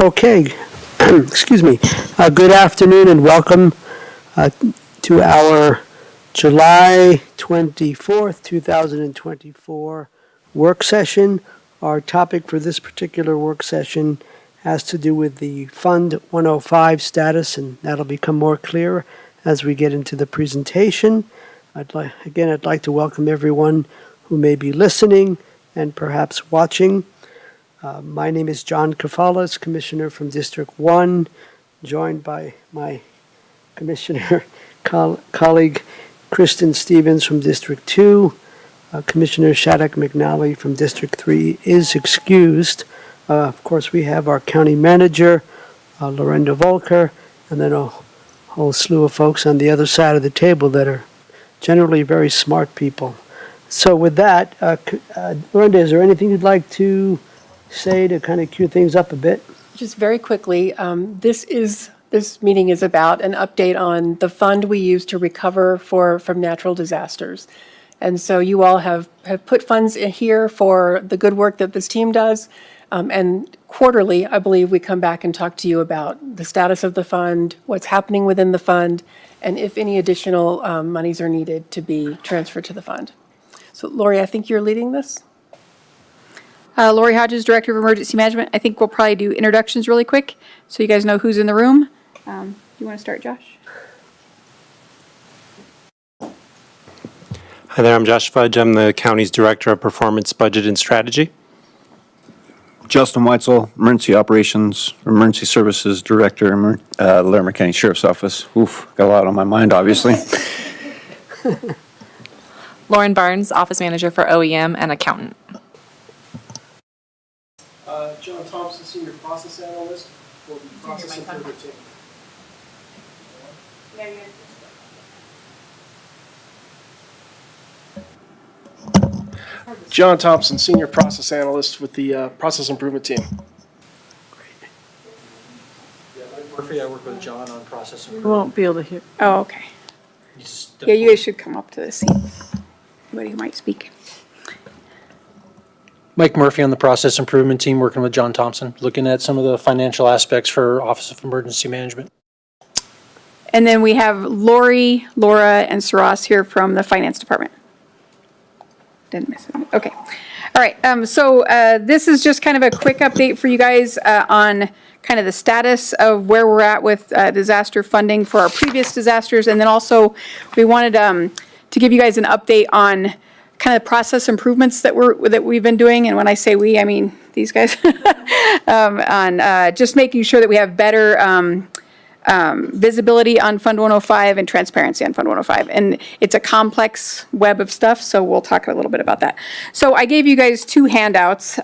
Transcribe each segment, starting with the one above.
Okay, excuse me. Good afternoon and welcome to our July 24th, 2024 work session. Our topic for this particular work session has to do with the Fund 105 status, and that'll become more clear as we get into the presentation. I'd like to welcome everyone who may be listening and perhaps watching. My name is John Kafalas, Commissioner from District 1, joined by my Commissioner colleague Kristen Stevens from District 2. Commissioner Shattuck McNally from District 3 is excused. Of course, we have our County Manager, Lorinda Volker, and then a whole slew of folks on the other side of the table that are generally very smart people. So with that, Lorinda, is there anything you'd like to say to kind of cue things up a bit? Just very quickly, this meeting is about an update on the fund we use to recover from natural disasters. And so you all have put funds in here for the good work that this team does. And quarterly, I believe we come back and talk to you about the status of the fund, what's happening within the fund, and if any additional monies are needed to be transferred to the fund. So Lori, I think you're leading this. Lori Hodges, Director of Emergency Management. I think we'll probably do introductions really quick so you guys know who's in the room. You want to start, Josh? Hi there, I'm Josh Fudge. I'm the county's Director of Performance, Budget, and Strategy. Justin Weitzel, Emergency Operations, Emergency Services Director, Larimer County Sheriff's Office. Oof, got a lot on my mind, obviously. Lauren Barnes, Office Manager for OEM and Accountant. John Thompson, Senior Process Analyst for the Process Improvement Team. John Thompson, Senior Process Analyst with the Process Improvement Team. Yeah, Mike Murphy, I work with John on process We improvement. won't be able to hear. Oh, okay. He's Yeah, you guys should come up to the seat. Anybody who might speak. Mike Murphy on the process improvement team, working with John Thompson, looking at some of the financial aspects for Office of Emergency Management. And then we have Lori, Laura, and Saras here from the Finance Department. Didn't miss it. Okay. All right. So this is just kind of a quick update for you guys on kind of the status of where we're at with disaster funding for our previous disasters. And then also we wanted to give you guys an update on kind of process improvements that we've been doing. And when I say we, I mean these guys on just making sure that we have better visibility on Fund 105 and transparency on Fund 105. And it's a complex web of stuff, so we'll talk a little bit about that. So I gave you guys two handouts.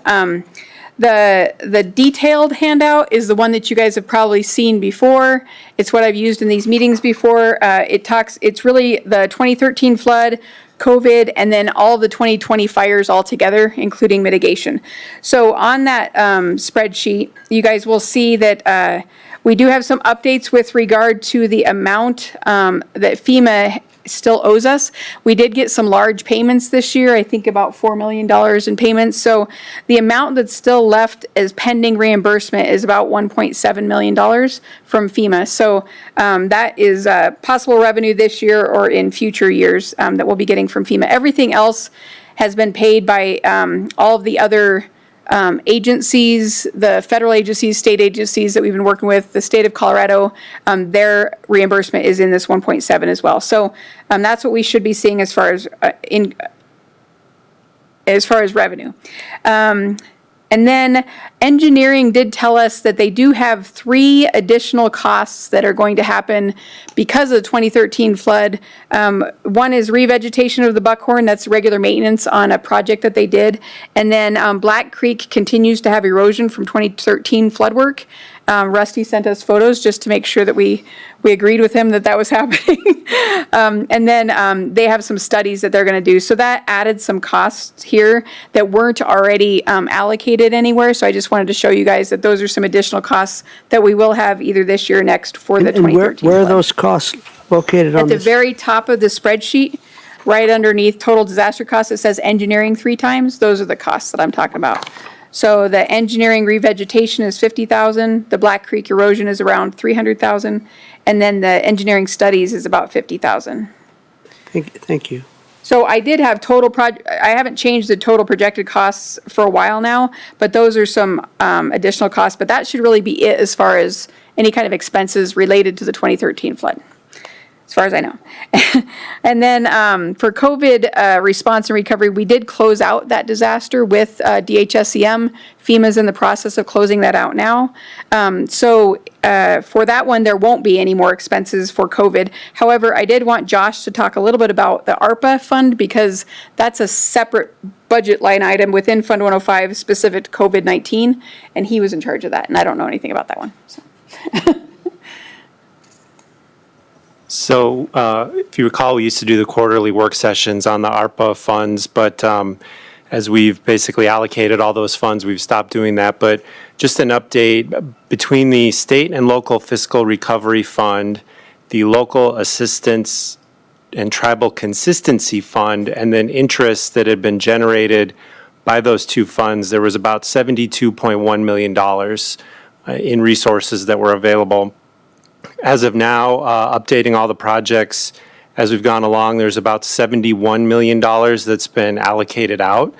The detailed handout is the one that you guys have probably seen before. It's what I've used in these meetings before. It's really the 2013 flood, COVID, and then all of the 2020 fires all together, including mitigation. So on that spreadsheet, you guys will see that we do have some updates with regard to the amount that FEMA still owes us. We did get some large payments this year, I think about $4 million in payments. So the amount that's still left as pending reimbursement is about $1.7 million from FEMA. So that is possible revenue this year or in future years that we'll be getting from FEMA. Everything else has been paid by all of the other agencies, the federal agencies, state agencies that we've been working with, the state of Colorado, their reimbursement is in this 1.7 as well. So that's what we should be seeing as far as revenue. And then engineering did tell us that they do have 3 additional costs that are going to happen because of the 2013 flood. One is revegetation of the Buckhorn. That's regular maintenance on a project that they did. And then Black Creek continues to have erosion from 2013 flood work. Rusty sent us photos just to make sure that we agreed with him that was happening. And then they have some studies that they're going to do. So that added some costs here that weren't already allocated anywhere. So I just wanted to show you guys that those are some additional costs that we will have either this year or next for the 2013 where are flood. those costs located on At the this? very top of the spreadsheet, right underneath total disaster costs, it says engineering 3 times. Those are the costs that I'm talking about. So the engineering revegetation is 50,000, the Black Creek erosion is around 300,000, and then the engineering studies is about 50,000. Thank you. So I did have I haven't changed the total projected costs for a while now, but those are some additional costs, but that should really be it as far as any kind of expenses related to the 2013 flood, as far as I know. And then for COVID response and recovery, we did close out that disaster with DHSEM. FEMA's in the process of closing that out now. So for that one, there won't be any more expenses for COVID. However, I did want Josh to talk a little bit about the ARPA fund because that's a separate budget line item within Fund 105 specific to COVID-19, and he was in charge of that, and I don't know anything about that one. So. So if you recall, we used to do the quarterly work sessions on the ARPA funds, but as we've basically allocated all those funds, we've stopped doing that. But just an update, between the state and local fiscal recovery fund, the local assistance and tribal consistency fund, and then interest that had been generated by those two funds, there was about $72.1 million in resources that were available. As of now, updating all the projects as we've gone along, there's about $71 million that's been allocated out,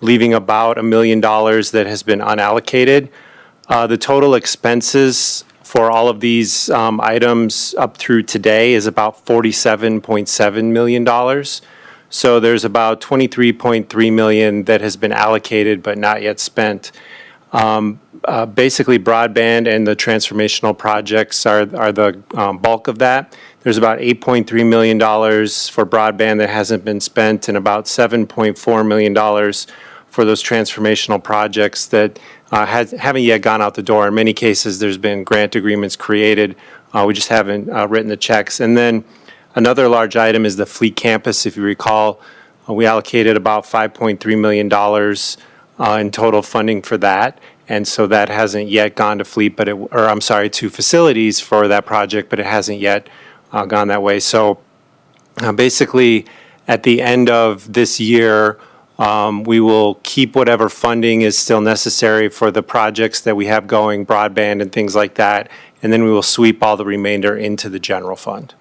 leaving about $1 million that has been unallocated. The total expenses for all of these items up through today is about $47.7 million. So there's about $23.3 million that has been allocated but not yet spent. Basically, broadband and the transformational projects are the bulk of that. There's about $8.3 million for broadband that hasn't been spent, and about $7.4 million for those transformational projects that haven't yet gone out the door. In many cases, there's been grant agreements created. We just haven't written the checks. And then another large item is the Fleet Campus. If you recall, we allocated about $5.3 million in total funding for that. And so that hasn't yet gone to fleet, to facilities for that project, but it hasn't yet gone that way. So basically, at the end of this year, we will keep whatever funding is still necessary for the projects that we have going, broadband and things like that, and then we will sweep all the remainder into the general fund.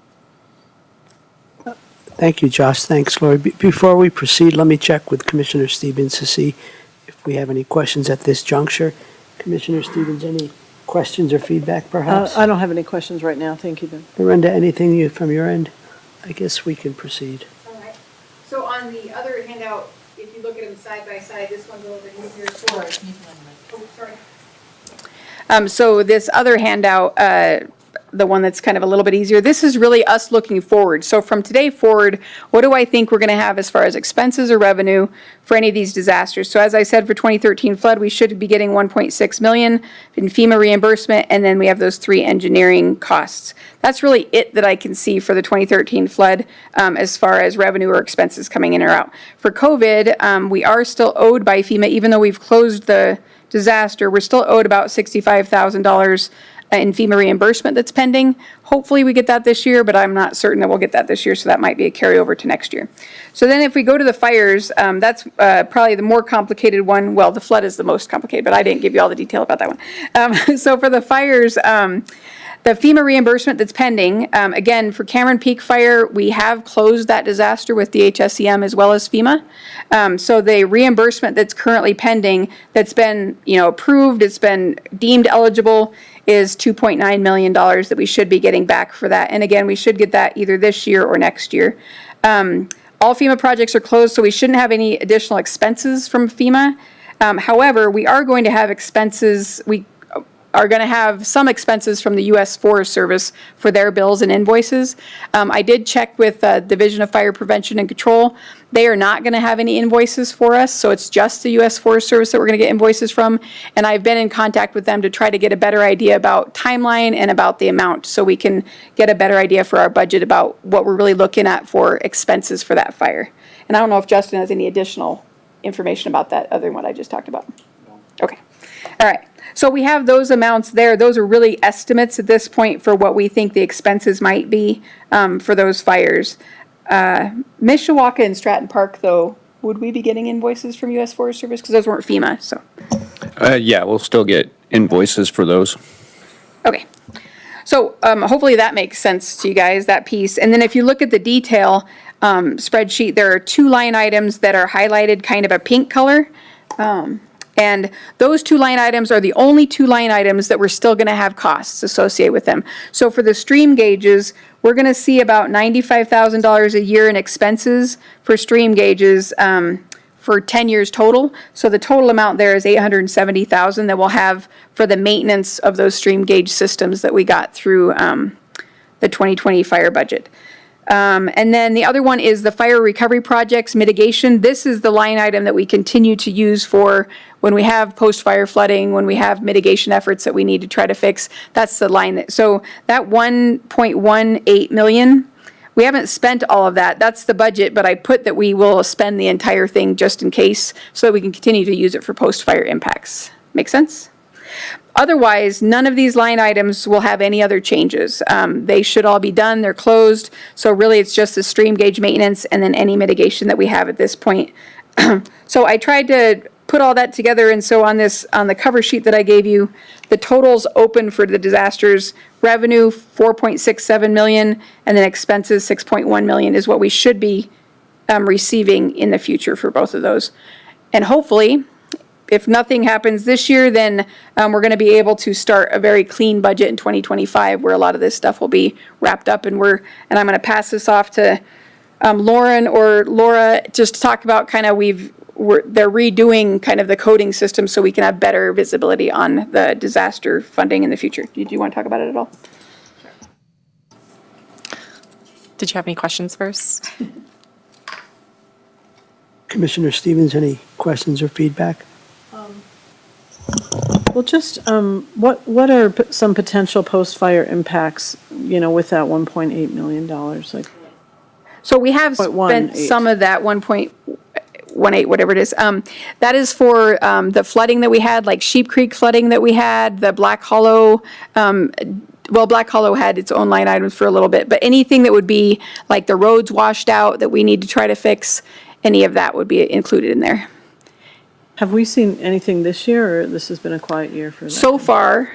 Thank you, Josh. Thanks, Lori. Before we proceed, let me check with Commissioner Stevens to see if we have any questions at this juncture. Commissioner Stevens, any questions or feedback, perhaps? I don't have any questions right now. Thank you, Ben. Miranda, anything from your end? I guess we can proceed. All right. So on the other handout, if you look at them side by side, this one's a little bit easier. So this other handout, the one that's kind of a little bit easier, this is really us looking forward. So from today forward, what do I think we're going to have as far as expenses or revenue for any of these disasters? So as I said, for 2013 flood, we should be getting 1.6 million in FEMA reimbursement, and then we have those 3 engineering costs. That's really it that I can see for the 2013 flood as far as revenue or expenses coming in or out. For COVID, we are still owed by FEMA, even though we've closed the disaster, we're still owed about $65,000 in FEMA reimbursement that's pending. Hopefully we get that this year, but I'm not certain that we'll get that this year, so that might be a carryover to next year. So then if we go to the fires, that's probably the more complicated one. Well, the flood is the most complicated, but I didn't give you all the detail about that one. So for the fires, the FEMA reimbursement that's pending, again, for Cameron Peak Fire, we have closed that disaster with DHSEM as well as FEMA. So the reimbursement that's currently pending, that's been, approved, it's been deemed eligible, is $2.9 million that we should be getting back for that. And again, we should get that either this year or next year. All FEMA projects are closed, so we shouldn't have any additional expenses from FEMA. However, we are going to have expenses, we are going to have some expenses from the U.S. Forest Service for their bills and invoices. I did check with the Division of Fire Prevention and Control. They are not going to have any invoices for us, so it's just the U.S. Forest Service that we're going to get invoices from. And I've been in contact with them to try to get a better idea about timeline and about the amount, so we can get a better idea for our budget about what we're really looking at for expenses for that fire. And I don't know if Justin has any additional information about that other than what I just talked about. Okay. All right. So we have those amounts there. Those are really estimates at this point for what we think the expenses might be for those fires. Mishawaka and Stratton Park, though, would we be getting invoices from U.S. Forest Service? Because those weren't FEMA, so. Yeah, we'll still get invoices for those. Okay. So hopefully that makes sense to you guys, that piece. And then if you look at the detail spreadsheet, there are 2 line items that are highlighted kind of a pink color. And those 2 line items are the only 2 line items that we're still going to have costs associated with them. So for the stream gauges, we're going to see about $95,000 a year in expenses for stream gauges for 10 years total. So the total amount there is $870,000 that we'll have for the maintenance of those stream gauge systems that we got through the 2020 fire budget. And then the other one is the fire recovery projects mitigation. This is the line item that we continue to use for when we have post-fire flooding, when we have mitigation efforts that we need to try to fix. That's the line that, so that 1.18 million, we haven't spent all of that. That's the budget, but I put that we will spend the entire thing just in case so that we can continue to use it for post-fire impacts. Make sense? Otherwise, none of these line items will have any other changes. They should all be done, they're closed, so really it's just the stream gauge maintenance and then any mitigation that we have at this point. So I tried to put all that together, and so on the cover sheet that I gave you, the totals open for the disasters, revenue 4.67 million, and then expenses 6.1 million is what we should be receiving in the future for both of those. And hopefully, if nothing happens this year, then we're going to be able to start a very clean budget in 2025 where a lot of this stuff will be wrapped up. And I'm going to pass this off to Lauren or Laura just to talk about kind of they're redoing kind of the coding system so we can have better visibility on the disaster funding in the future. Do you want to talk about it at all? Did you have any questions first? Commissioner Stevens, any questions or feedback? Well, just, what are some potential post-fire impacts, with that $1.8 million? Like, So we have spent 0.18. some of that 1.18, whatever it is. That is for the flooding that we had, like Sheep Creek flooding that we had, the Black Hollow. Black Hollow had its own line items for a little bit, but anything that would be like the roads washed out that we need to try to fix, any of that would be included in there. have we seen anything this year, or this has been a quiet year for that? So far,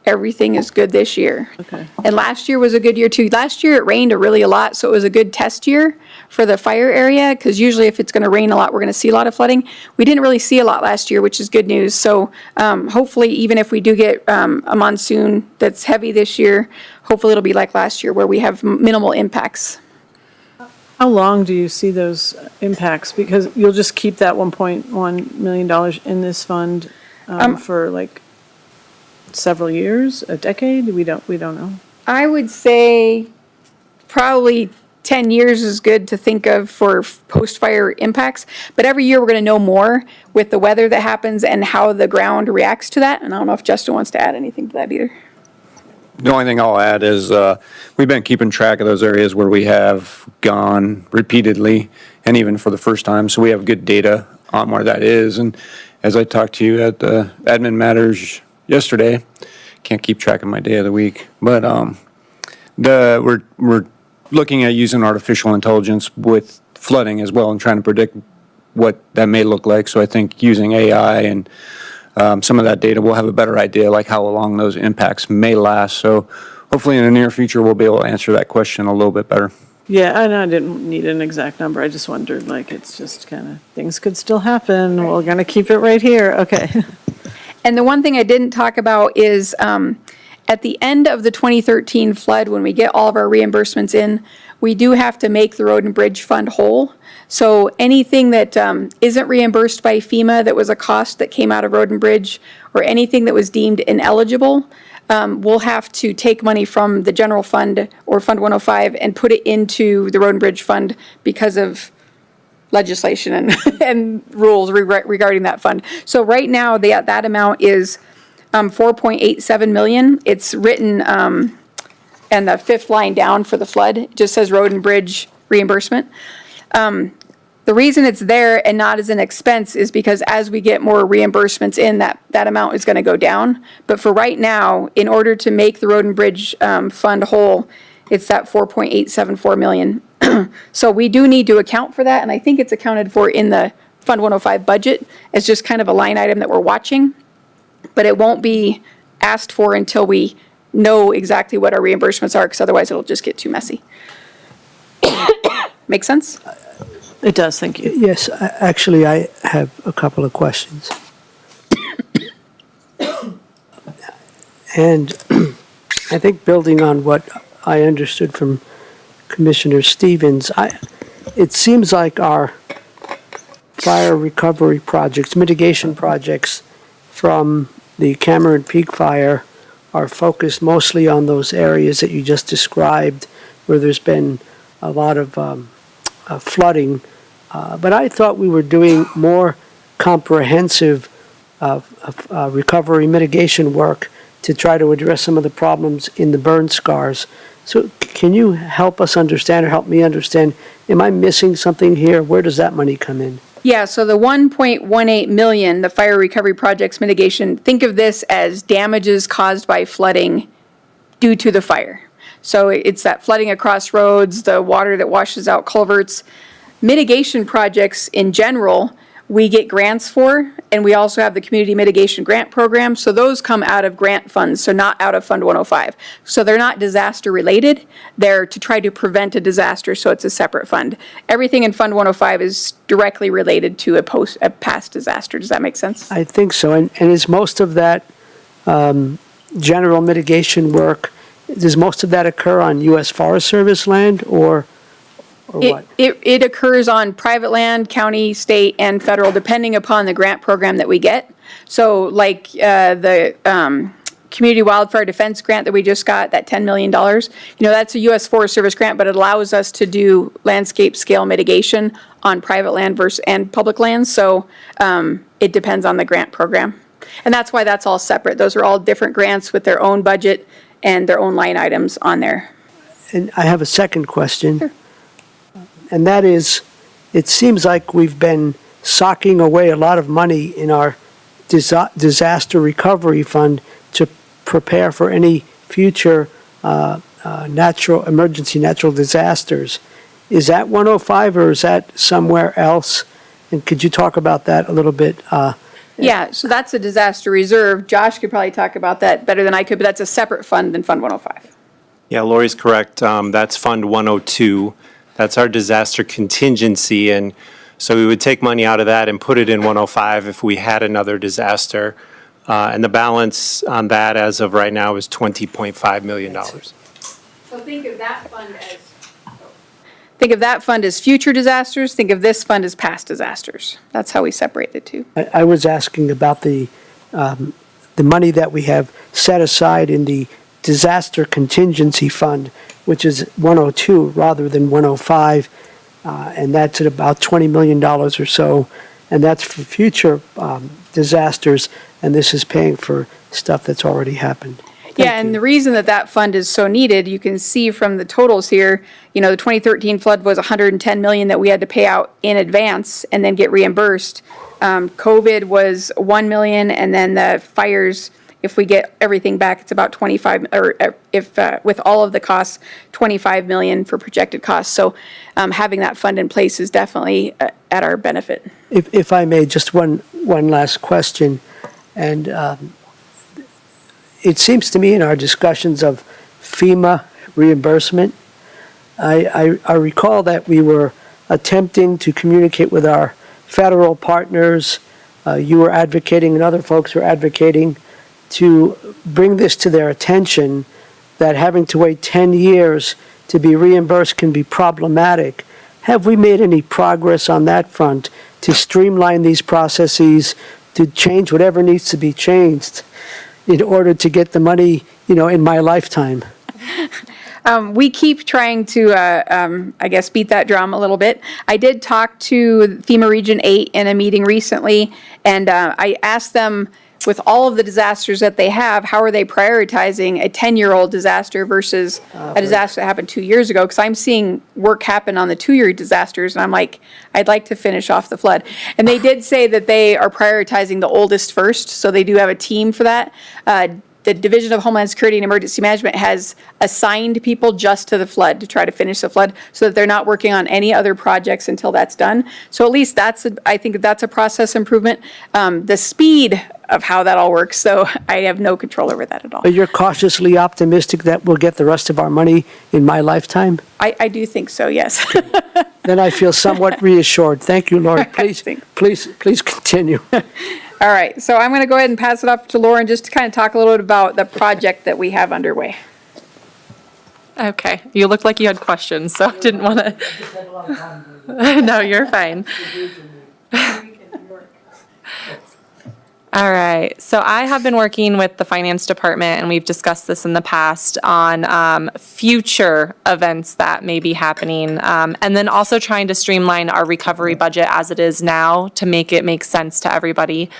everything is good this year. Okay. And last year was a good year too. Last year it rained really a lot, so it was a good test year for the fire area, because usually if it's going to rain a lot, we're going to see a lot of flooding. We didn't really see a lot last year, which is good news. So hopefully, even if we do get a monsoon that's heavy this year, hopefully it'll be like last year where we have minimal impacts. How long do you see those impacts? Because you'll just keep that $1.1 million in this fund for like several years, a decade? We don't know. I would say probably 10 years is good to think of for post-fire impacts, but every year we're going to know more with the weather that happens and how the ground reacts to that. And I don't know if Justin wants to add anything to that either. The only thing I'll add is we've been keeping track of those areas where we have gone repeatedly and even for the first time, so we have good data on where that is. And as I talked to you at the admin matters yesterday, can't keep track of my day of the week, but we're looking at using artificial intelligence with flooding as well and trying to predict what that may look like. So I think using AI and some of that data, we'll have a better idea like how long those impacts may last. So hopefully in the near future, we'll be able to answer that question a little bit better. Yeah, I didn't need an exact number. I just wondered, like, it's just kind of, things could still happen. We're going to keep it right here. Okay. And the one thing I didn't talk about is at the end of the 2013 flood, when we get all of our reimbursements in, we do have to make the Road and Bridge Fund whole. So anything that isn't reimbursed by FEMA that was a cost that came out of Road and Bridge, or anything that was deemed ineligible, we'll have to take money from the general fund or Fund 105 and put it into the Road and Bridge Fund because of legislation and rules regarding that fund. So right now, that amount is 4.87 million. It's written and the fifth line down for the flood. It just says Road and Bridge reimbursement. The reason it's there and not as an expense is because as we get more reimbursements in, that amount is going to go down. But for right now, in order to make the Road and Bridge Fund whole, it's that 4.874 million. So we do need to account for that, and I think it's accounted for in the Fund 105 budget as just kind of a line item that we're watching. but it won't be asked for until we know exactly what our reimbursements are, because otherwise it'll just get too messy. Make sense? It does, thank you. Yes, actually, I have a couple of questions. And I think building on what I understood from Commissioner Stevens, it seems like our fire recovery projects, mitigation projects from the Cameron Peak fire are focused mostly on those areas that you just described where there's been a lot of flooding. But I thought we were doing more comprehensive recovery mitigation work to try to address some of the problems in the burn scars. So can you help us understand or help me understand, am I missing something here? Where does that money come in? Yeah, so the 1.18 million, the fire recovery projects mitigation, think of this as damages caused by flooding due to the fire. So it's that flooding across roads, the water that washes out culverts. Mitigation projects in general, we get grants for, and we also have the Community Mitigation Grant Program, so those come out of grant funds, so not out of Fund 105. So they're not disaster related, they're to try to prevent a disaster, so it's a separate fund. Everything in Fund 105 is directly related to a past disaster. Does that make sense? I think so. And is most of that general mitigation work, does most of that occur on U.S. Forest Service land or what? It occurs on private land, county, state, and federal, depending upon the grant program that we get. So like the Community Wildfire Defense Grant that we just got, that $10 million, that's a U.S. Forest Service grant, but it allows us to do landscape scale mitigation on private land versus and public lands. So it depends on the grant program. And that's why that's all separate. Those are all different grants with their own budget and their own line items on there. And I have a second question. Sure. And that is, it seems like we've been socking away a lot of money in our disaster recovery fund to prepare for any future emergency natural disasters. Is that 105 or is that somewhere else? And could you talk about that a little bit? Yeah, so that's a disaster reserve. Josh could probably talk about that better than I could, but that's a separate fund than Fund 105. Yeah, Lori's correct. That's Fund 102. That's our disaster contingency, and so we would take money out of that and put it in 105 if we had another disaster. And the balance on that as of right now is $20.5 million. So think of that fund as future disasters. Think of this fund as past disasters. That's how we separate the two. I was asking about the money that we have set aside in the disaster contingency fund, which is 102 rather than 105, and that's at about $20 million or so, and that's for future disasters, and this is paying for stuff that's already happened. And the reason that fund is so needed, you can see from the totals here, the 2013 flood was $110 million that we had to pay out in advance and then get reimbursed. COVID was $1 million, and then the fires, if we get everything back, it's about 25, or if with all of the costs, 25 million for projected costs. So having that fund in place is definitely at our benefit. If I may, just one last question, and it seems to me in our discussions of FEMA reimbursement, I recall that we were attempting to communicate with our federal partners. You were advocating and other folks were advocating to bring this to their attention, that having to wait 10 years to be reimbursed can be problematic. Have we made any progress on that front to streamline these processes, to change whatever needs to be changed in order to get the money, in my lifetime? We keep trying to, beat that drum a little bit. I did talk to FEMA Region 8 in a meeting recently, and I asked them, with all of the disasters that they have, how are they prioritizing a 10-year-old disaster versus a disaster that happened 2 years ago? Because I'm seeing work happen on the 2-year disasters, and I'm like, I'd like to finish off the flood. And they did say that they are prioritizing the oldest first, so they do have a team for that. the Division of Homeland Security and Emergency Management has assigned people just to the flood to try to finish the flood so that they're not working on any other projects until that's done. So at least I think that's a process improvement. The speed of how that all works, so I have no control over that at all. But you're cautiously optimistic that we'll get the rest of our money in my lifetime? I do think so, yes. Then I feel somewhat reassured. Thank you, Lori. Please continue. All right, so I'm going to go ahead and pass it off to Lauren just to kind of talk a little bit about the project that we have underway. Okay, you looked like you had questions, so I didn't want to. No, you're fine. All right, so I have been working with the finance department, and we've discussed this in the past on future events that may be happening, and then also trying to streamline our recovery budget as it is now to make it make sense to everybody.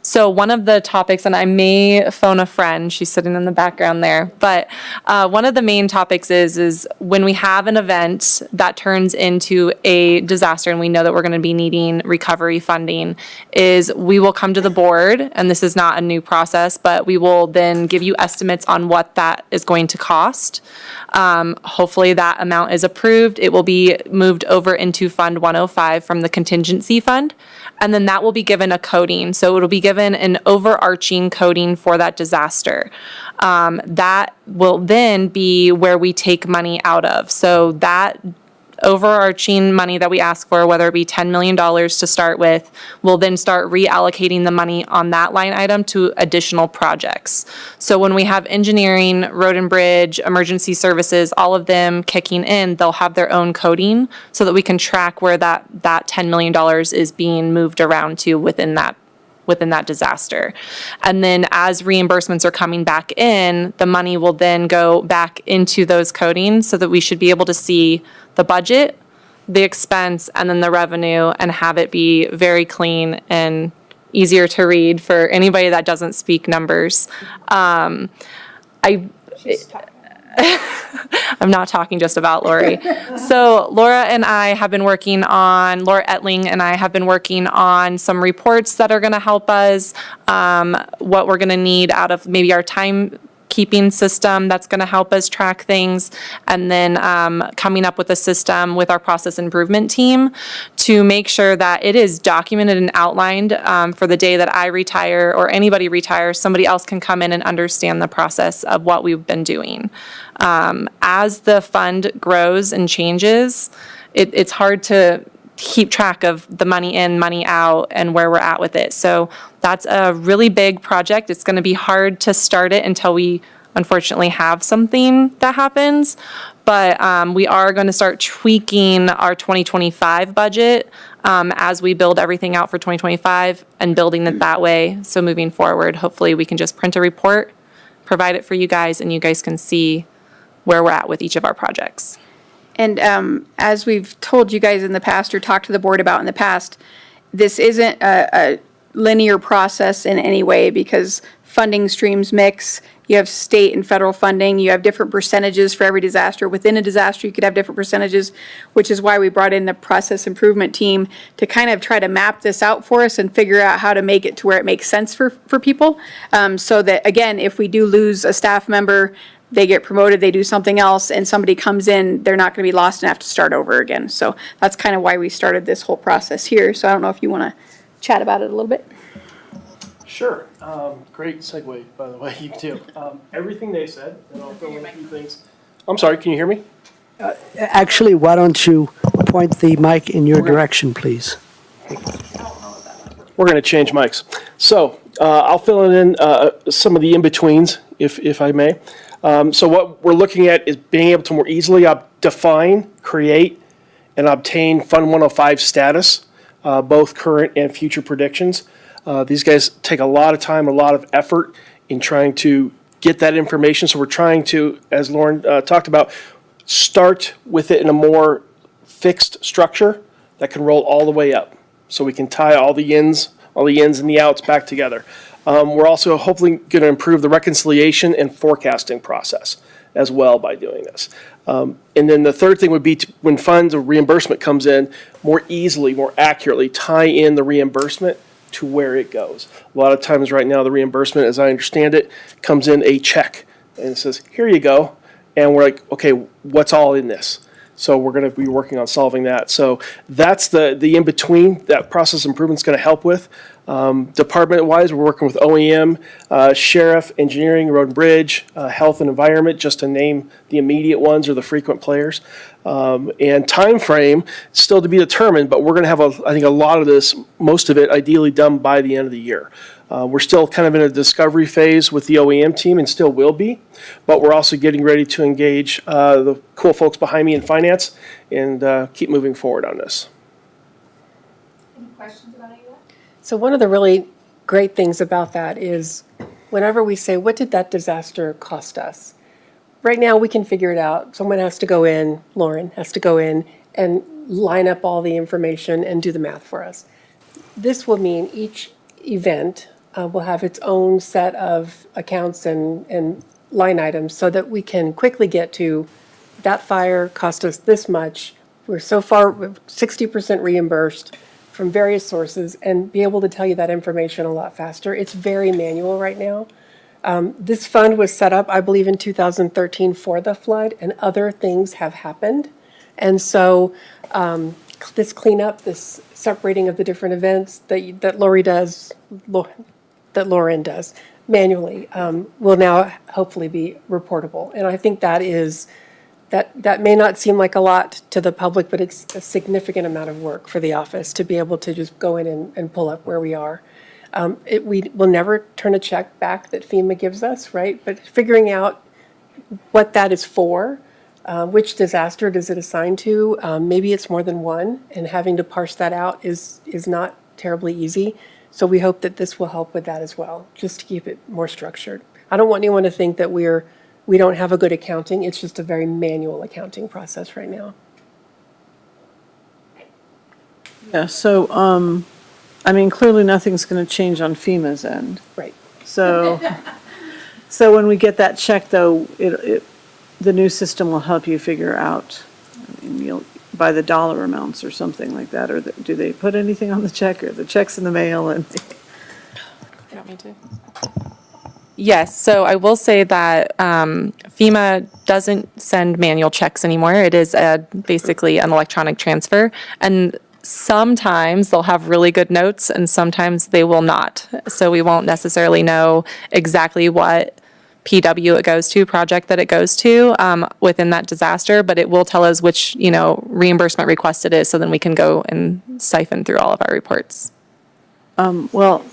So one of the topics, and I may phone a friend, she's sitting in the background there, but one of the main topics is when we have an event that turns into a disaster and we know that we're going to be needing recovery funding, is we will come to the board, and this is not a new process, but we will then give you estimates on what that is going to cost. Hopefully that amount is approved. It will be moved over into Fund 105 from the contingency fund, and then that will be given a coding. So it'll be given an overarching coding for that disaster. That will then be where we take money out of. So that overarching money that we ask for, whether it be $10 million to start with, we'll then start reallocating the money on that line item to additional projects. So when we have engineering, road and bridge, emergency services, all of them kicking in, they'll have their own coding so that we can track where that $10 million is being moved around to within that disaster. And then as reimbursements are coming back in, the money will then go back into those codings so that we should be able to see the budget, the expense, and then the revenue, and have it be very clean and easier to read for anybody that doesn't speak numbers. I'm not talking just about Lori. So Laura Etling and I have been working on some reports that are going to help us, what we're going to need out of maybe our timekeeping system that's going to help us track things, and then coming up with a system with our process improvement team to make sure that it is documented and outlined for the day that I retire or anybody retires, somebody else can come in and understand the process of what we've been doing. As the fund grows and changes, it's hard to keep track of the money in, money out, and where we're at with it. So that's a really big project. It's going to be hard to start it until we unfortunately have something that happens. But we are going to start tweaking our 2025 budget as we build everything out for 2025 and building it that way. So moving forward, hopefully we can just print a report, provide it for you guys, and you guys can see where we're at with each of our projects. And as we've told you guys in the past or talked to the board about in the past, this isn't a linear process in any way because funding streams mix. You have state and federal funding. You have different percentages for every disaster. Within a disaster, you could have different percentages, which is why we brought in the process improvement team to kind of try to map this out for us and figure out how to make it to where it makes sense for people. So that, again, if we do lose a staff member, they get promoted, they do something else, and somebody comes in, they're not going to be lost and have to start over again. So that's kind of why we started this whole process here. So I don't know if you want to chat about it a little bit. Sure. Great segue, by the way, you too. Everything they said, and I'll throw in a few things. I'm sorry, can you hear me? Actually, why don't you point the mic in your direction, please? We're going to change mics. So I'll fill in some of the in-betweens, if I may. So what we're looking at is being able to more easily define, create, and obtain Fund 105 status, both current and future predictions. These guys take a lot of time, a lot of effort in trying to get that information. So we're trying to, as Lauren talked about, start with it in a more fixed structure that can roll all the way up. So we can tie all the ins and the outs back together. We're also hopefully going to improve the reconciliation and forecasting process as well by doing this. And then the third thing would be when funds or reimbursement comes in, more easily, more accurately tie in the reimbursement to where it goes. A lot of times right now, the reimbursement, as I understand it, comes in a check and it says, here you go. And we're like, okay, what's all in this? So we're going to be working on solving that. So that's the in-between that process improvement's going to help with. Department-wise, we're working with OEM, Sheriff, Engineering, Road and Bridge, Health and Environment, just to name the immediate ones or the frequent players. And time frame still to be determined, but we're going to have, I think, a lot of this, most of it ideally done by the end of the year. We're still kind of in a discovery phase with the OEM team and still will be, but we're also getting ready to engage the cool folks behind me in finance and keep moving forward on this. Any questions about any of that? So one of the really great things about that is whenever we say, what did that disaster cost us? Right now, we can figure it out. Someone has to go in, Lauren has to go in and line up all the information and do the math for us. This will mean each event will have its own set of accounts and line items so that we can quickly get to that fire cost us this much. We're so far 60% reimbursed from various sources and be able to tell you that information a lot faster. It's very manual right now. This fund was set up, I believe, in 2013 for the flood, and other things have happened. And so this cleanup, this separating of the different events that Lori does, that Lauren does manually, will now hopefully be reportable. And I think that is, that may not seem like a lot to the public, but it's a significant amount of work for the office to be able to just go in and pull up where we are. We will never turn a check back that FEMA gives us, right? But figuring out what that is for, which disaster does it assign to? Maybe it's more than one, and having to parse that out is not terribly easy. So we hope that this will help with that as well, just to keep it more structured. I don't want anyone to think that we don't have a good accounting. It's just a very manual accounting process right now. Yeah, so, I mean, clearly nothing's going to change on FEMA's end. Right. So, so when we get that check, though, the new system will help you figure out, I mean, you'll, by the dollar amounts or something like that, or do they put anything on the check, or the check's in the mail and? You want me to? Yes, so I will say that FEMA doesn't send manual checks anymore. It is basically an electronic transfer. And sometimes they'll have really good notes and sometimes they will not. So we won't necessarily know exactly what PW it goes to, project that it goes to within that disaster, but it will tell us which, reimbursement request it is, so then we can go and siphon through all of our reports. Well,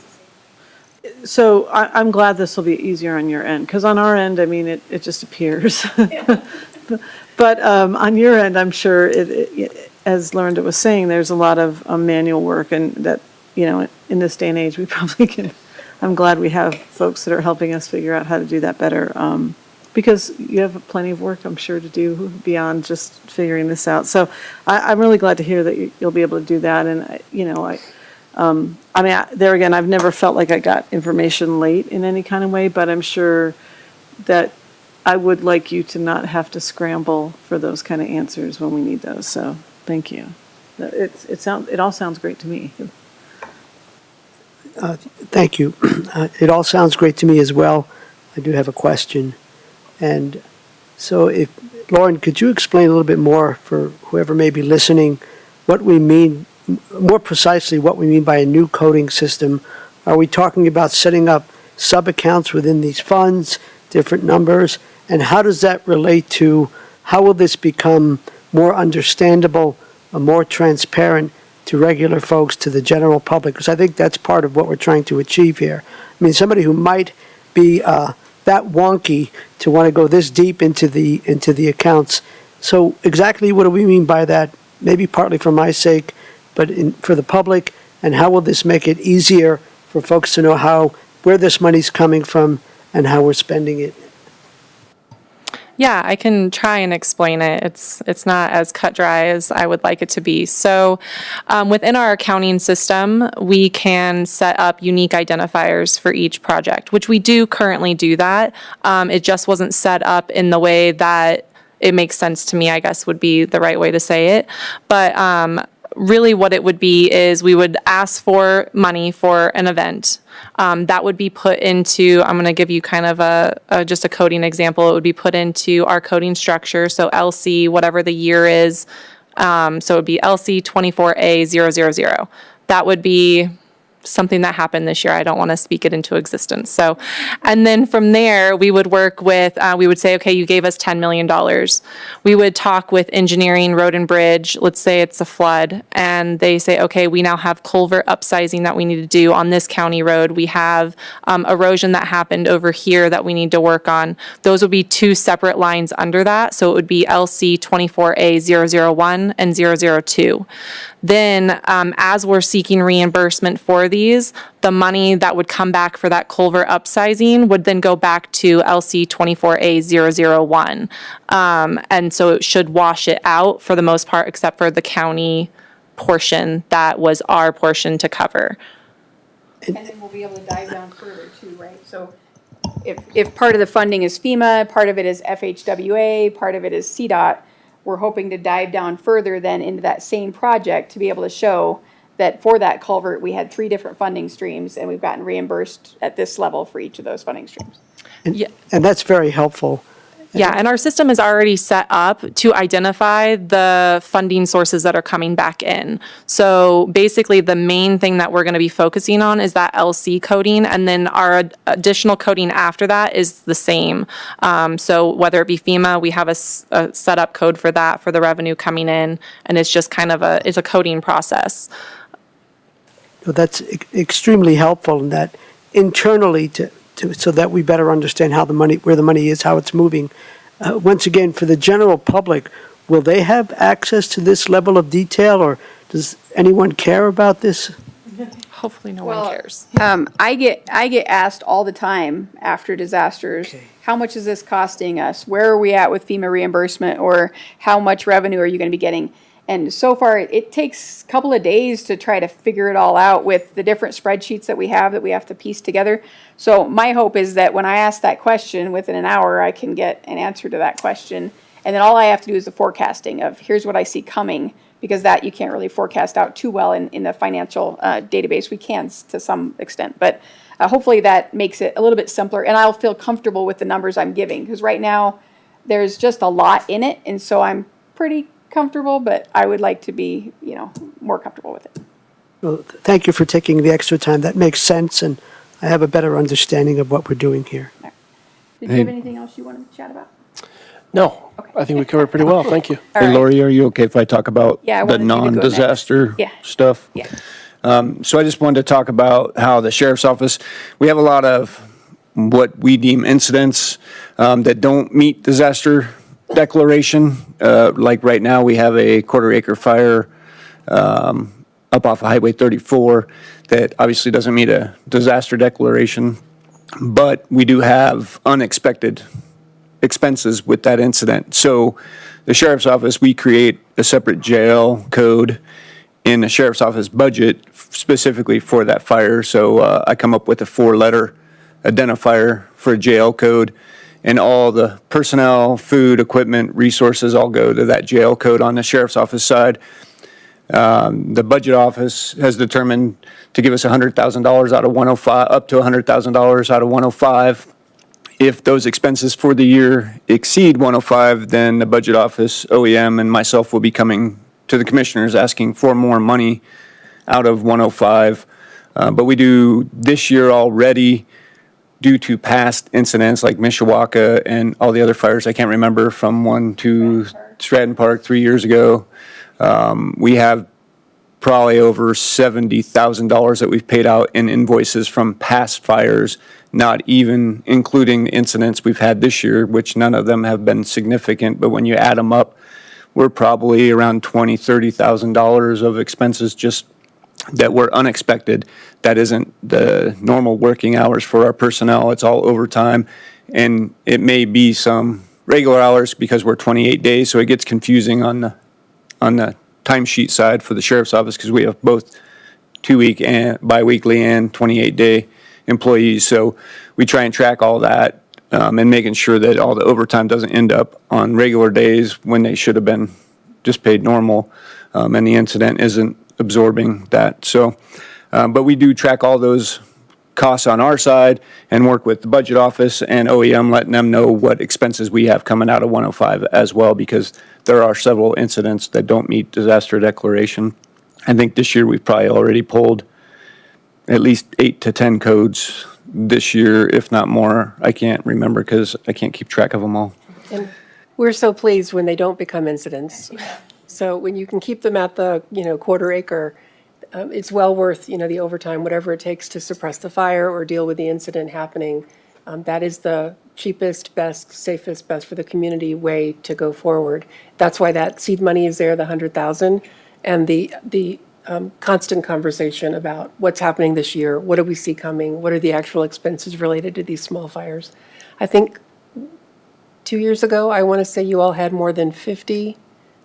so I'm glad this will be easier on your end, because on our end, I mean, it just appears. But on your end, I'm sure, as Lorinda was saying, there's a lot of manual work, and that, in this day and age, we probably can, I'm glad we have folks that are helping us figure out how to do that better, because you have plenty of work, I'm sure, to do beyond just figuring this out. So I'm really glad to hear that you'll be able to do that, and, I mean, there again, I've never felt like I got information late in any kind of way, but I'm sure that I would like you to not have to scramble for those kind of answers when we need those, so thank you. It all sounds great to me. Thank you. It all sounds great to me as well. I do have a question. And so Lauren, could you explain a little bit more for whoever may be listening, what we mean, more precisely what we mean by a new coding system? Are we talking about setting up sub-accounts within these funds, different numbers? And how does that relate to, how will this become more understandable, more transparent to regular folks, to the general public? Because I think that's part of what we're trying to achieve here. I mean, somebody who might be that wonky to want to go this deep into the accounts. So exactly what do we mean by that? Maybe partly for my sake, but for the public, and how will this make it easier for folks to know where this money's coming from and how we're spending it? Yeah, I can try and explain it. It's not as cut dry as I would like it to be. So within our accounting system, we can set up unique identifiers for each project, which we do currently do that. It just wasn't set up in the way that it makes sense to me, I guess would be the right way to say it. But really what it would be is we would ask for money for an event. That would be put into, I'm going to give you kind of just a coding example. It would be put into our coding structure. So LC, whatever the year is. So it would be LC 24A000. That would be something that happened this year. I don't want to speak it into existence. So, and then from there, we would work with, we would say, okay, you gave us $10 million. We would talk with engineering, road and bridge. Let's say it's a flood, and they say, okay, we now have culvert upsizing that we need to do on this county road. We have erosion that happened over here that we need to work on. Those would be two separate lines under that. So it would be LC 24A001 and 002. Then, as we're seeking reimbursement for these, the money that would come back for that culvert upsizing would then go back to LC 24A001. And so it should wash it out for the most part, except for the county portion that was our portion to cover. And then we'll be able to dive down further too, right? So if part of the funding is FEMA, part of it is FHWA, part of it is CDOT, we're hoping to dive down further then into that same project to be able to show that for that culvert, we had 3 different funding streams and we've gotten reimbursed at this level for each of those funding streams. And that's very helpful. Yeah, and our system is already set up to identify the funding sources that are coming back in. So basically, the main thing that we're going to be focusing on is that LC coding, and then our additional coding after that is the same. So whether it be FEMA, we have a set up code for that, for the revenue coming in, and it's just kind of it's a coding process. So that's extremely helpful in that internally so that we better understand how where the money is, how it's moving. Once again, for the general public, will they have access to this level of detail, or does anyone care about this? Hopefully no one cares. I get asked all the time after disasters, how much is this costing us? Where are we at with FEMA reimbursement, or how much revenue are you going to be getting? And so far, it takes a couple of days to try to figure it all out with the different spreadsheets that we have to piece together. So my hope is that when I ask that question, within an hour, I can get an answer to that question. And then all I have to do is the forecasting of here's what I see coming, because that you can't really forecast out too well in the financial database. We can to some extent, but hopefully that makes it a little bit simpler. And I'll feel comfortable with the numbers I'm giving, because right now there's just a lot in it. And so I'm pretty comfortable, but I would like to be, more comfortable with it. Well, thank you for taking the extra time. That makes sense, and I have a better understanding of what we're doing here. Did you have anything else you wanted to chat about? No, I think we covered it pretty well. Thank you. All Hey, right. Lori, are you okay if I talk about Yeah, I the wanted you to go next. non-disaster Yeah. stuff? Yeah. So I just wanted to talk about how the sheriff's office, we have a lot of what we deem incidents that don't meet disaster declaration. Like right now, we have a quarter-acre fire up off of Highway 34 that obviously doesn't meet a disaster declaration, but we do have unexpected expenses with that incident. So the sheriff's office, we create a separate jail code in the sheriff's office budget specifically for that fire. So I come up with a 4-letter identifier for a jail code, and all the personnel, food, equipment, resources all go to that jail code on the sheriff's office side. The budget office has determined to give us $100,000 out of 105, up to $100,000 out of 105. If those expenses for the year exceed 105, then the budget office, OEM, and myself will be coming to the commissioners asking for more money out of 105. But we do this year already, due to past incidents like Mishawaka and all the other fires, I can't remember, from one to Stratton Park 3 years ago. We have probably over $70,000 that we've paid out in invoices from past fires, not even including the incidents we've had this year, which none of them have been significant. But when you add them up, we're probably around $20,000, $30,000 of expenses just that were unexpected. That isn't the normal working hours for our personnel. It's all overtime. And it may be some regular hours because we're 28 days, so it gets confusing on the timesheet side for the sheriff's office, because we have both 2-week and biweekly and 28-day employees. So we try and track all that and making sure that all the overtime doesn't end up on regular days when they should have been just paid normal. and the incident isn't absorbing that. So, but we do track all those costs on our side and work with the budget office and OEM, letting them know what expenses we have coming out of 105 as well, because there are several incidents that don't meet disaster declaration. I think this year we've probably already pulled at least 8 to 10 codes this year, if not more. I can't remember because I can't keep track of them all. And we're so pleased when they don't become incidents. So when you can keep them at the, quarter acre, it's well worth, the overtime, whatever it takes to suppress the fire or deal with the incident happening. That is the cheapest, best, safest, best for the community way to go forward. That's why that seed money is there, the 100,000, and the constant conversation about what's happening this year, what do we see coming, what are the actual expenses related to these small fires. I think 2 years ago, I want to say you all had more than 50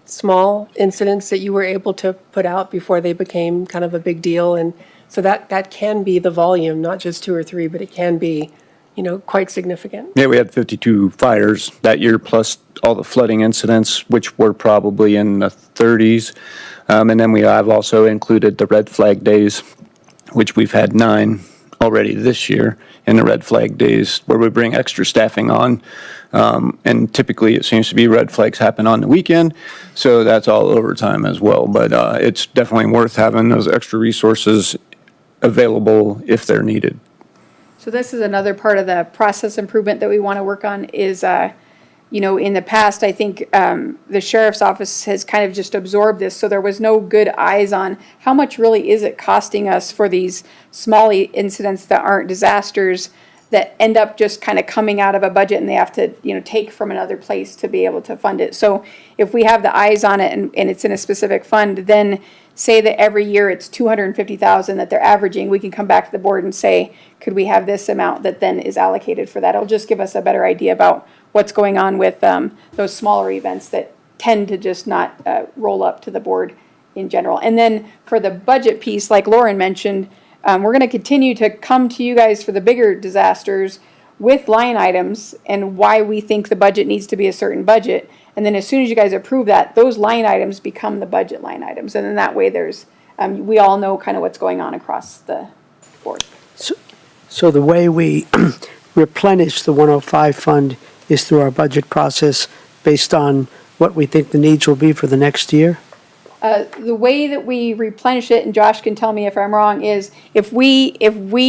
small incidents that you were able to put out before they became kind of a big deal. And so that can be the volume, not just 2 or 3, but it can be, quite significant. Yeah, we had 52 fires that year, plus all the flooding incidents, which were probably in the 30s. And then we have also included the red flag days, which we've had 9 already this year in the red flag days, where we bring extra staffing on. And typically it seems to be red flags happen on the weekend, so that's all overtime as well. But it's definitely worth having those extra resources available if they're needed. So this is another part of the process improvement that we want to work on is, in the past, I think the sheriff's office has kind of just absorbed this, so there was no good eyes on how much really is it costing us for these small incidents that aren't disasters that end up just kind of coming out of a budget and they have to, take from another place to be able to fund it. So if we have the eyes on it and it's in a specific fund, then say that every year it's 250,000 that they're averaging, we can come back to the board and say, could we have this amount that then is allocated for that? It'll just give us a better idea about what's going on with those smaller events that tend to just not roll up to the board in general. And then for the budget piece, like Lauren mentioned, we're going to continue to come to you guys for the bigger disasters with line items and why we think the budget needs to be a certain budget. And then as soon as you guys approve that, those line items become the budget line items. And then that way there's, we all know kind of what's going on across the board. So the way we replenish the 105 fund is through our budget process based on what we think the needs will be for the next year? The way that we replenish it, and Josh can tell me if I'm wrong, is if we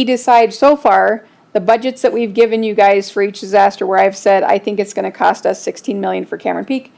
decide so far, the budgets that we've given you guys for each disaster where I've said, I think it's going to cost us $16 million for Cameron Peak,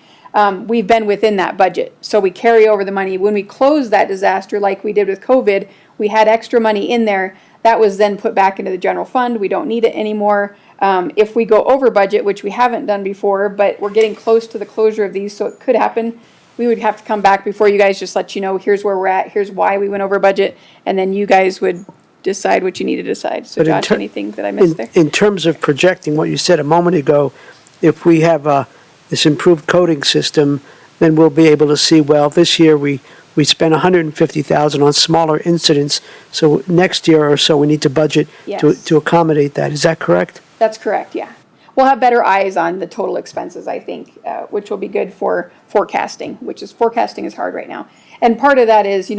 we've been within that budget. So we carry over the money. When we close that disaster, like we did with COVID, we had extra money in there. That was then put back into the general fund. We don't need it anymore. If we go over budget, which we haven't done before, but we're getting close to the closure of these, so it could happen, we would have to come back before you guys, just let you know, here's where we're at, here's why we went over budget, and then you guys would decide what you need to decide. So But Josh, anything that I missed there? In terms of projecting what you said a moment ago, if we have this improved coding system, then we'll be able to see, well, this year we spent 150,000 on smaller incidents, so next year or so we need to budget Yes. to accommodate that. Is that correct? That's correct, yeah. We'll have better eyes on the total expenses, I think, which will be good for forecasting, forecasting is hard right now. And part of that is,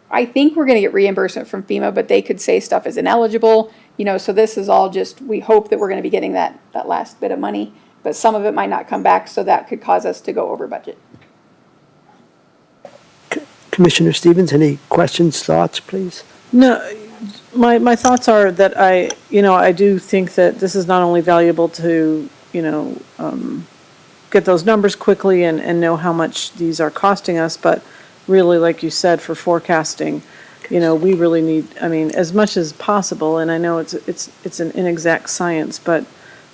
I think we're gonna get reimbursement from FEMA, but they could say stuff is ineligible, so this is all just, we hope that we're gonna be getting that last bit of money, but some of it might not come back, so that could cause us to go over budget. Commissioner Stevens, any questions, thoughts, please? No, my thoughts are that I do think that this is not only valuable to, get those numbers quickly and know how much these are costing us, but really, like you said, for forecasting, we really need, as much as possible, and I know it's an inexact science, but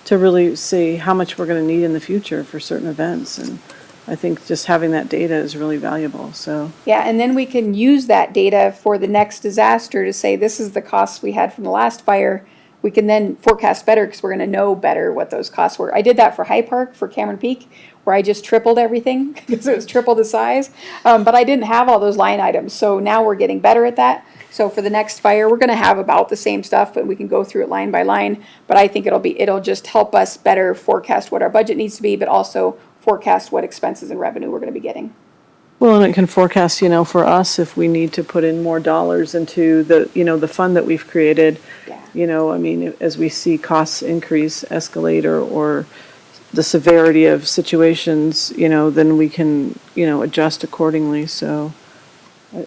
to really see how much we're gonna need in the future for certain events, and I think just having that data is really valuable, so. Yeah, and then we can use that data for the next disaster to say, this is the costs we had from the last fire. We can then forecast better because we're gonna know better what those costs were. I did that for High Park, for Cameron Peak, where I just tripled everything because it was triple the size. But I didn't have all those line items, so now we're getting better at that. So for the next fire, we're gonna have about the same stuff, but we can go through it line by line. But I think it'll just help us better forecast what our budget needs to be, but also forecast what expenses and revenue we're gonna be getting. Well, and it can forecast, for us, if we need to put in more dollars into the fund that we've created. Yeah. I mean, as we see costs increase, escalate, or the severity of situations, then we can, adjust accordingly. So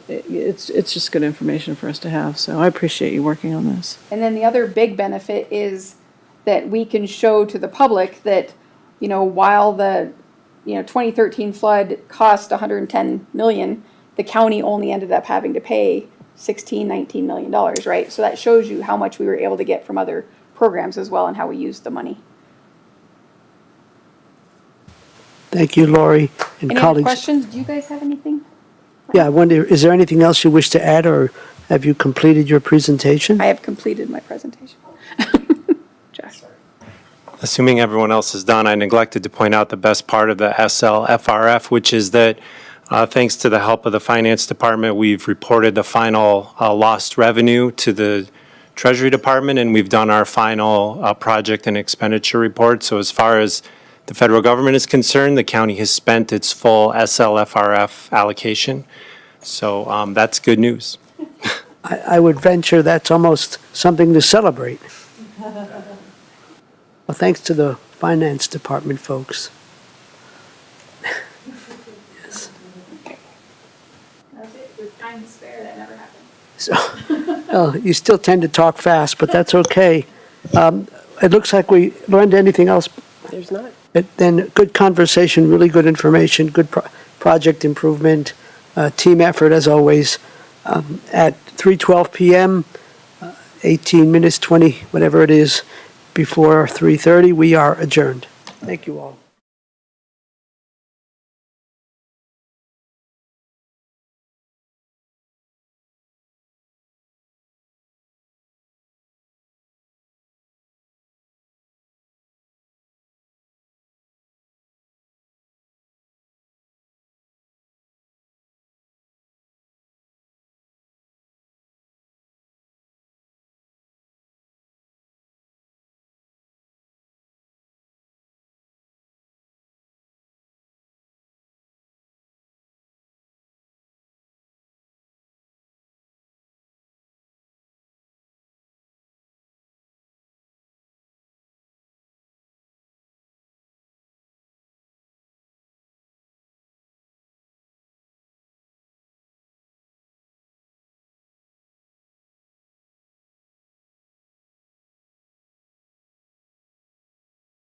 it's just good information for us to have. So I appreciate you working on this. And then the other big benefit is that we can show to the public that, while the, 2013 flood cost 110 million, the county only ended up having to pay $19 million, right? So that shows you how much we were able to get from other programs as well and how we used the money. Thank you, Lori and Any other colleagues. questions? Do you guys have anything? Yeah, I wonder, is there anything else you wish to add, or have you completed your presentation? I have completed my presentation. Jack. Assuming everyone else is done, I neglected to point out the best part of the SLFRF, which is that thanks to the help of the Finance Department, we've reported the final lost revenue to the Treasury Department, and we've done our final project and expenditure report. So as far as the federal government is concerned, the county has spent its full SLFRF allocation. So that's good news. I would venture that's almost something to celebrate. Well, thanks to the Finance Department folks. Yes. That's it. With time to spare, that never happened. So, well, you still tend to talk fast, but that's okay. It looks like we learned anything else. There's not. Then good conversation, really good information, good project improvement, team effort as always. At 3:12 p.m., 18 minutes, 20, whatever it is, before 3:30, we are adjourned. Thank you all.